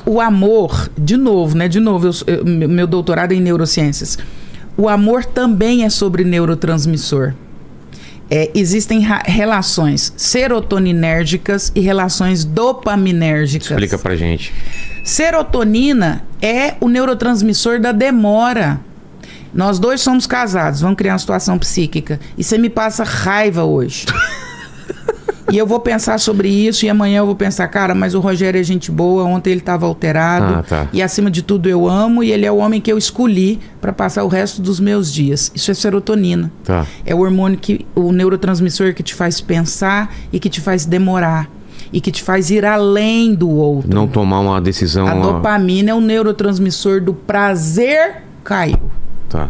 o amor, de novo, né? De novo, meu doutorado é em neurociências. O amor também é sobre neurotransmissor. Existem relações serotoninérgicas e relações dopaminérgicas. Explica pra gente. Serotonina é o neurotransmissor da demora. Nós dois somos casados, vamos criar uma situação psíquica. E você me passa raiva hoje. E eu vou pensar sobre isso e amanhã eu vou pensar, cara, mas o Rogério é gente boa, ontem ele estava alterado. Tá. E acima de tudo eu amo e ele é o homem que eu escolhi para passar o resto dos meus dias. Isso é serotonina. Tá. É o hormônio, o neurotransmissor que te faz pensar e que te faz demorar. E que te faz ir além do outro. Não tomar uma decisão... A dopamina é o neurotransmissor do prazer, Caio. Tá.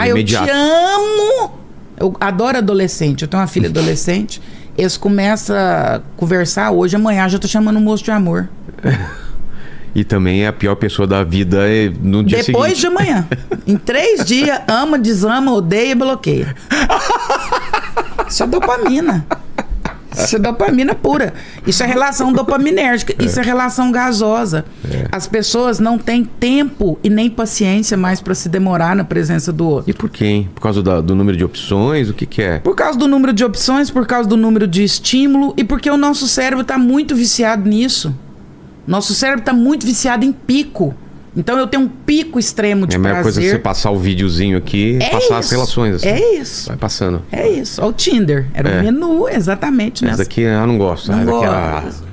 Eu te amo. Eu adoro adolescente. Eu tenho uma filha adolescente. Eles começam a conversar hoje, amanhã já tô chamando o moço de amor. E também é a pior pessoa da vida no dia seguinte. Depois de amanhã. Em 3 dias, ama, desama, odeia e bloqueia. Isso é dopamina. Isso é dopamina pura. Isso é relação dopaminérgica. Isso é relação gasosa. As pessoas não têm tempo e nem paciência mais para se demorar na presença do outro. E por quê, hein? Por causa do número de opções? O que é? Por causa do número de opções, por causa do número de estímulo e porque o nosso cérebro está muito viciado nisso. Nosso cérebro está muito viciado em pico. Então eu tenho um pico extremo de prazer. É a mesma coisa que você passar o videozinho aqui e passar as relações. Assim. É isso. Vai passando. É isso. Olha o Tinder. Era um menu, exatamente. Essa daqui eu não gosto. Não essa gosto.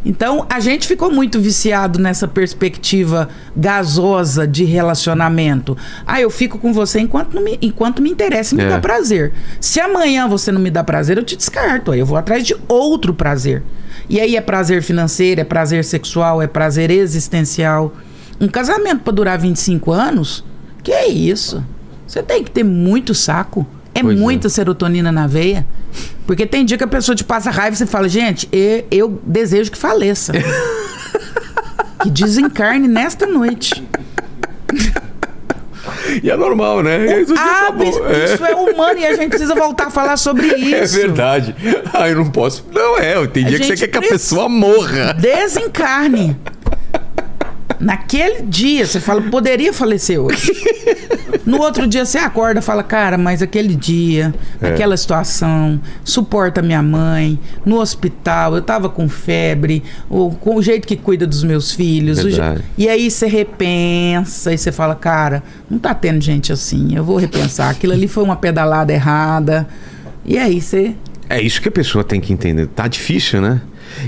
Então, a gente ficou muito viciado nessa perspectiva gasosa de relacionamento. Eu fico com você enquanto me interessa e me dá prazer. Se amanhã você não me dá prazer, eu te descarto. Aí eu vou atrás de outro prazer. E aí é prazer financeiro, é prazer sexual, é prazer existencial. Um casamento para durar 25 anos? Que é isso? Você tem que ter muito saco. Muita serotonina na veia. Porque tem dia que a pessoa te passa raiva e você fala, gente, eu desejo que faleça. Que desencarne nesta noite. E é normal, né? Isso é humano e a gente precisa voltar a falar sobre isso. É verdade. Eu não posso... tem dia que você quer que a pessoa morra. Desencarne. Naquele dia, você fala, poderia falecer hoje. No outro dia, você acorda e fala, cara, mas aquele dia, aquela situação, suporta minha mãe, no hospital, eu tava com febre, com o jeito que cuida dos meus filhos. E aí você repensa e você fala, cara, não tá tendo gente assim, eu vou repensar. Aquilo ali foi uma pedalada errada. E aí você... É isso que a pessoa tem que entender. Tá difícil, né?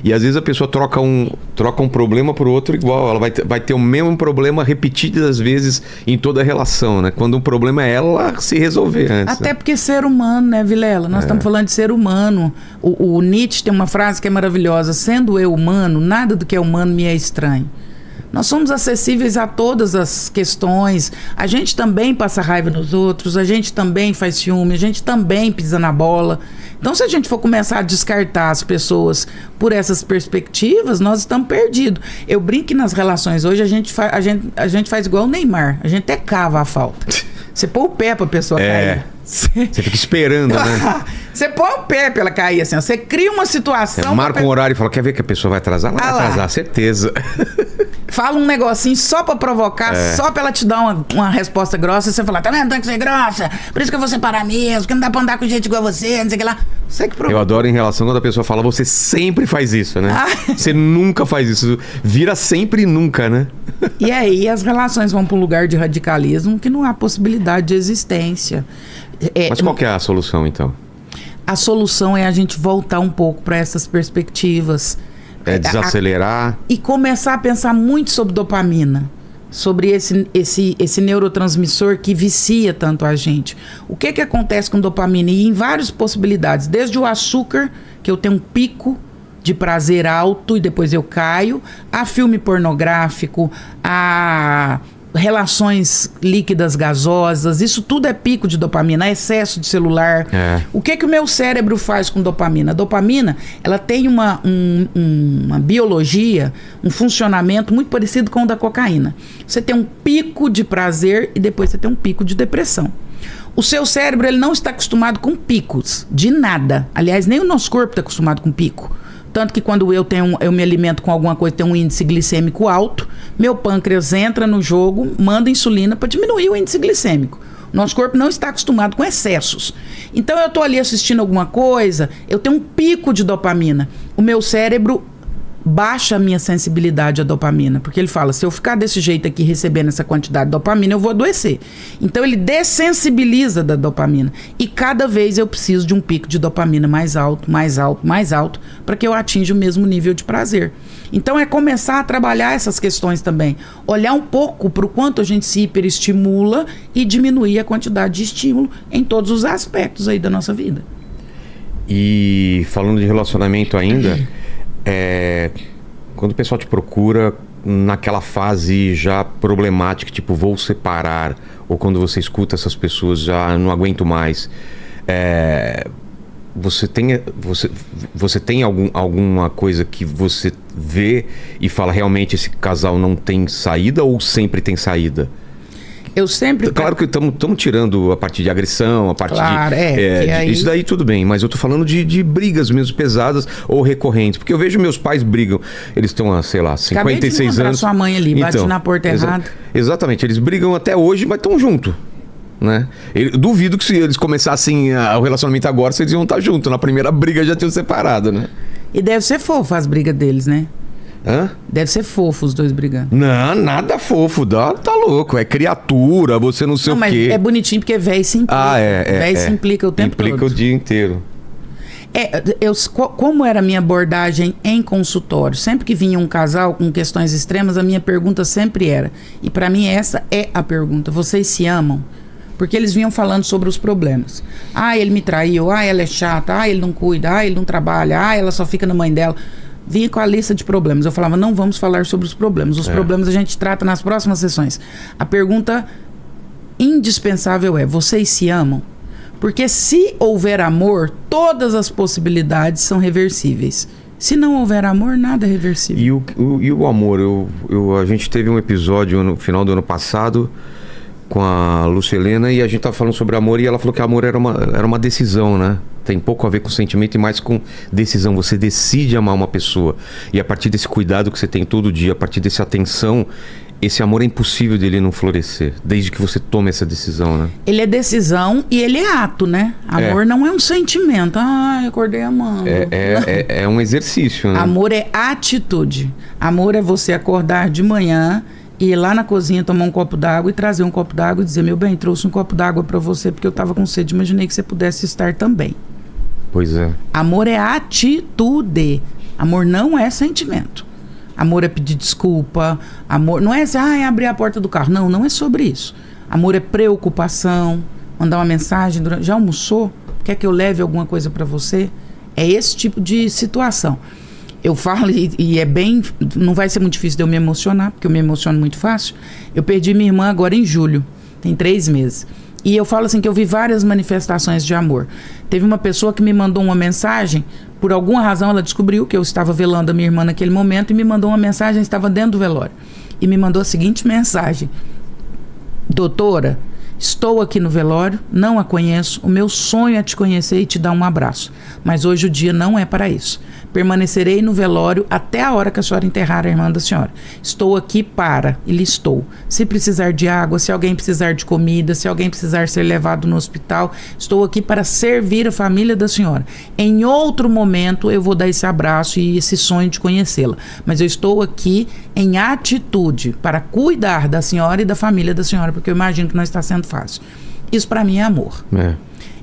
E às vezes a pessoa troca um problema por outro igual. Ela vai ter o mesmo problema repetidas vezes em toda a relação, né? Quando um problema é ela se resolver antes. Até porque ser humano, né, Vilela? Nós estamos falando de ser humano. O Nietzsche tem uma frase que é maravilhosa. Sendo eu humano, nada do que é humano me é estranho. Nós somos acessíveis a todas as questões. A gente também passa raiva nos outros, a gente também faz ciúme, a gente também pisa na bola. Então, se a gente for começar a descartar as pessoas por essas perspectivas, nós estamos perdidos. Eu brinco que nas relações hoje a gente faz igual o Neymar. A gente até cava a falta. Você põe o pé pra pessoa cair. Você fica esperando, né? Você põe o pé pra ela cair, assim. Você cria uma situação... Você marca um horário e fala, quer ver que a pessoa vai atrasar? Ela vai atrasar, certeza. Fala um negocinho só pra provocar, só pra ela te dar uma resposta grossa. E você fala, tá vendo? Tem que ser grossa. Por isso que eu vou separar mesmo. Porque não dá pra andar com gente igual você, não sei o que lá. Você que provoca. Eu adoro em relação quando a pessoa fala, você sempre faz isso, né? Você nunca faz isso. Vira sempre e nunca, né? E aí as relações vão pra um lugar de radicalismo que não há possibilidade de existência. Mas qual que é a solução, então? A solução é a gente voltar um pouco para essas perspectivas. Desacelerar. E começar a pensar muito sobre dopamina. Sobre esse neurotransmissor que vicia tanto a gente. O que acontece com dopamina? E em várias possibilidades. Desde o açúcar, que eu tenho um pico de prazer alto e depois eu caio, a filme pornográfico, a... relações líquidas gasosas, isso tudo é pico de dopamina, excesso de celular. O que o meu cérebro faz com dopamina? A dopamina, ela tem uma biologia, um funcionamento muito parecido com o da cocaína. Você tem um pico de prazer e depois você tem um pico de depressão. O seu cérebro, ele não está acostumado com picos de nada. Aliás, nem o nosso corpo está acostumado com pico. Tanto que quando eu me alimento com alguma coisa, tem um índice glicêmico alto, meu pâncreas entra no jogo, manda insulina para diminuir o índice glicêmico. Nosso corpo não está acostumado com excessos. Então eu estou ali assistindo alguma coisa, eu tenho um pico de dopamina. O meu cérebro baixa a minha sensibilidade à dopamina, porque ele fala, se eu ficar desse jeito aqui recebendo essa quantidade de dopamina, eu vou adoecer. Então ele dessensibiliza da dopamina. E cada vez eu preciso de um pico de dopamina mais alto, mais alto, mais alto, para que eu atinja o mesmo nível de prazer. Então é começar a trabalhar essas questões também. Olhar um pouco para o quanto a gente se hiperestimula e diminuir a quantidade de estímulo em todos os aspectos aí da nossa vida. E falando de relacionamento ainda, quando o pessoal te procura naquela fase já problemática, tipo, vou separar, ou quando você escuta essas pessoas, já não aguento mais, você tem alguma coisa que você vê e fala, realmente esse casal não tem saída, ou sempre tem saída? Eu sempre... Claro que estamos tirando a parte de agressão, a parte claro, aí... Isso daí tudo bem, mas eu tô falando de brigas mesmo pesadas ou recorrentes. Porque eu vejo meus pais brigam, eles estão há, sei lá, 56 anos. Sua mãe ali, bate na porta errada. Exatamente, eles brigam até hoje, mas estão juntos. Né? Duvido que se eles começassem o relacionamento agora, vocês iam estar juntos. Na primeira briga já tinham separado, né? E deve ser fofo as brigas deles, né? Hã? Deve ser fofo os dois brigando. Não, nada fofo. Tá louco. É criatura, você não sei o quê. Mas é bonitinho porque velho se implica. Velho se implica o tempo todo. Implica o dia inteiro. Como era a minha abordagem em consultório? Sempre que vinha um casal com questões extremas, a minha pergunta sempre era, e para mim essa é a pergunta, vocês se amam? Porque eles vinham falando sobre os problemas. Ele me traiu, ela é chata, ele não cuida, ele não trabalha, ela só fica na mãe dela. Vinha com a lista de problemas. Eu falava, não vamos falar sobre os problemas. Os problemas a gente trata nas próximas sessões. A pergunta indispensável é, vocês se amam? Porque se houver amor, todas as possibilidades são reversíveis. Se não houver amor, nada é reversível. E o amor? A gente teve um episódio no final do ano passado com a Lúcia Helena e a gente estava falando sobre amor e ela falou que amor era uma decisão, né? Tem pouco a ver com sentimento e mais com decisão. Você decide amar uma pessoa. E a partir desse cuidado que você tem todo dia, a partir dessa atenção, esse amor é impossível dele não florescer. Desde que você tome essa decisão, né? Ele é decisão e ele é ato, né? Amor não é um sentimento. Eu acordei amando. É um exercício, né? Amor é atitude. Amor é você acordar de manhã, ir lá na cozinha, tomar um copo d'água e trazer um copo d'água e dizer, meu bem, trouxe um copo d'água pra você porque eu tava com sede. Imaginei que você pudesse estar também. Pois é. Amor é atitude. Amor não é sentimento. Amor é pedir desculpa. Amor não é assim, abrir a porta do carro. Não é sobre isso. Amor é preocupação. Mandar uma mensagem já almoçou? Quer que eu leve alguma coisa pra você? É esse tipo de situação. Eu falo e é bem... Não vai ser muito difícil de eu me emocionar, porque eu me emociono muito fácil. Eu perdi minha irmã agora em julho. Tem 3 meses. E eu falo assim que eu vi várias manifestações de amor. Teve uma pessoa que me mandou uma mensagem, por alguma razão ela descobriu que eu estava velando a minha irmã naquele momento e me mandou uma mensagem, estava dentro do velório. E me mandou a seguinte mensagem: doutora, estou aqui no velório, não a conheço, o meu sonho é te conhecer e te dar um abraço. Mas hoje o dia não é para isso. Permanecerei no velório até a hora que a senhora enterrar a irmã da senhora. Estou aqui e listou. Se precisar de água, se alguém precisar de comida, se alguém precisar ser levado no hospital, estou aqui para servir a família da senhora. Em outro momento eu vou dar esse abraço e esse sonho de conhecê-la. Mas eu estou aqui em atitude para cuidar da senhora e da família da senhora, porque eu imagino que não está sendo fácil. Isso para mim é amor.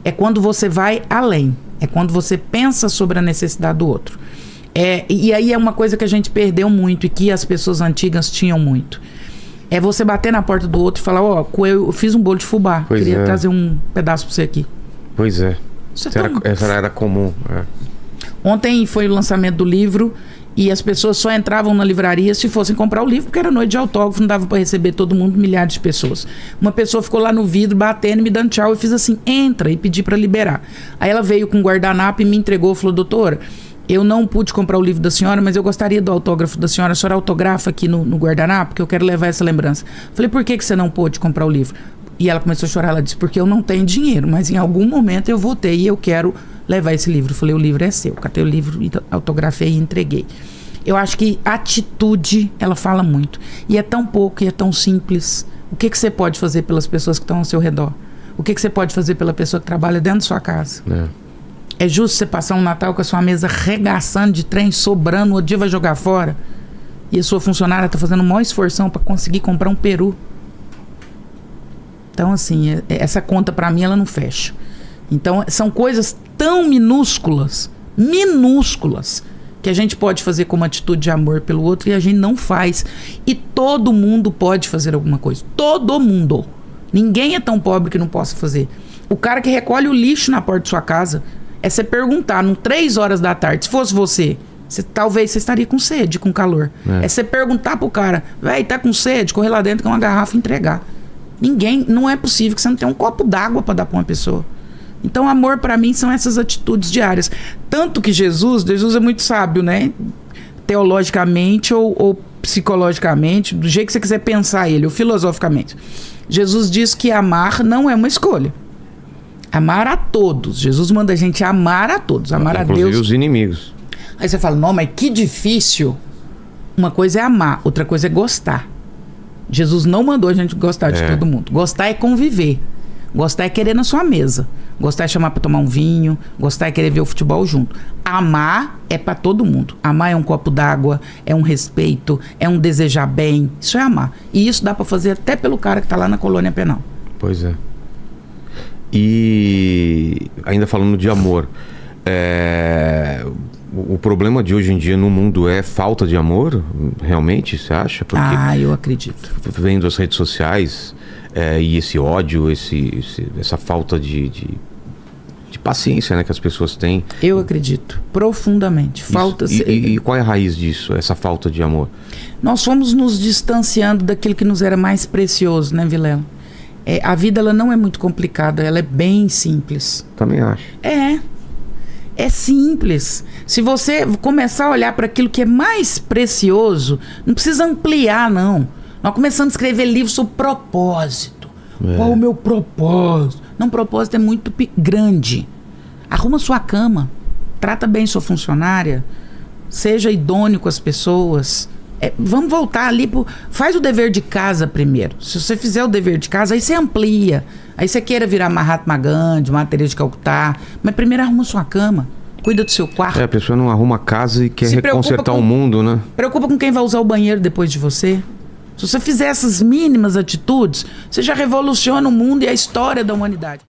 É quando você vai além. É quando você pensa sobre a necessidade do outro. E aí é uma coisa que a gente perdeu muito e que as pessoas antigas tinham muito. É você bater na porta do outro e falar, eu fiz um bolo de fubá. Queria trazer um pedaço pra você aqui. Pois é. Essa era comum. Ontem foi o lançamento do livro e as pessoas só entravam na livraria se fossem comprar o livro, porque era noite de autógrafo, não dava para receber todo mundo, milhares de pessoas. Uma pessoa ficou lá no vidro, batendo, me dando tchau, eu fiz assim, entra, e pedi para liberar. Aí ela veio com um guardanapo e me entregou, falou, doutora, eu não pude comprar o livro da senhora, mas eu gostaria do autógrafo da senhora, a senhora autografa aqui no guardanapo, porque eu quero levar essa lembrança. Falei, por que você não pôde comprar o livro? E ela começou a chorar, ela disse, porque eu não tenho dinheiro, mas em algum momento eu vou ter e eu quero levar esse livro. Eu falei, o livro é seu. Catei o livro, autografei e entreguei. Eu acho que atitude, ela fala muito. E é tão pouco e é tão simples. O que você pode fazer pelas pessoas que estão ao seu redor? O que você pode fazer pela pessoa que trabalha dentro da sua casa? É justo você passar um Natal com a sua mesa regaçando de trem, sobrando, o dia vai jogar fora? E a sua funcionária está fazendo o maior esforção para conseguir comprar um peru. Então, assim, essa conta para mim, ela não fecha. Então, são coisas tão minúsculas, que a gente pode fazer como atitude de amor pelo outro e a gente não faz. E todo mundo pode fazer alguma coisa. Todo mundo. Ninguém é tão pobre que não possa fazer. O cara que recolhe o lixo na porta de sua casa, é você perguntar, no 3 horas da tarde, se fosse você, talvez você estaria com sede, com calor. É você perguntar pro cara, véi, tá com sede? Correr lá dentro com uma garrafa e entregar. Não é possível que você não tenha um copo d'água para dar para uma pessoa. Então, amor para mim são essas atitudes diárias. Tanto que Jesus é muito sábio, né? Teologicamente ou psicologicamente, do jeito que você quiser pensar ele, ou filosoficamente. Jesus diz que amar não é uma escolha. Amar a todos. Jesus manda a gente amar a todos. Amar a Deus. Inclusive os inimigos. Aí você fala, não, mas que difícil. Uma coisa é amar, outra coisa é gostar. Jesus não mandou a gente gostar de todo mundo. Gostar é conviver. Gostar é querer na sua mesa. Gostar é chamar pra tomar um vinho. Gostar é querer ver o futebol junto. Amar é pra todo mundo. Amar é um copo d'água, é um respeito, é um desejar bem. Isso é amar. E isso dá pra fazer até pelo cara que tá lá na colônia penal. Pois é. E ainda falando de amor, o problema de hoje em dia no mundo é falta de amor? Realmente, você acha? Porque eu acredito. Vendo as redes sociais e esse ódio, essa falta de paciência, né, que as pessoas têm. Eu acredito, profundamente. E qual é a raiz disso, essa falta de amor? Nós fomos nos distanciando daquilo que nos era mais precioso, né, Vilela? A vida, ela não é muito complicada, ela é bem simples. Também acho. É simples. Se você começar a olhar para aquilo que é mais precioso, não precisa ampliar, não. Nós começamos a escrever livros sobre propósito. Qual o meu propósito? Não, propósito é muito grande. Arruma sua cama. Trata bem sua funcionária. Seja idôneo com as pessoas. Vamos voltar ali faz o dever de casa primeiro. Se você fizer o dever de casa, aí você amplia. Aí você queira virar Mahatma Gandhi, Madre Teresa de Calcutá. Mas primeiro arruma sua cama. Cuida do seu quarto. A pessoa não arruma a casa e quer consertar o mundo, né? Preocupa com quem vai usar o banheiro depois de você. Se você fizer essas mínimas atitudes, você já revoluciona o mundo e a história da humanidade.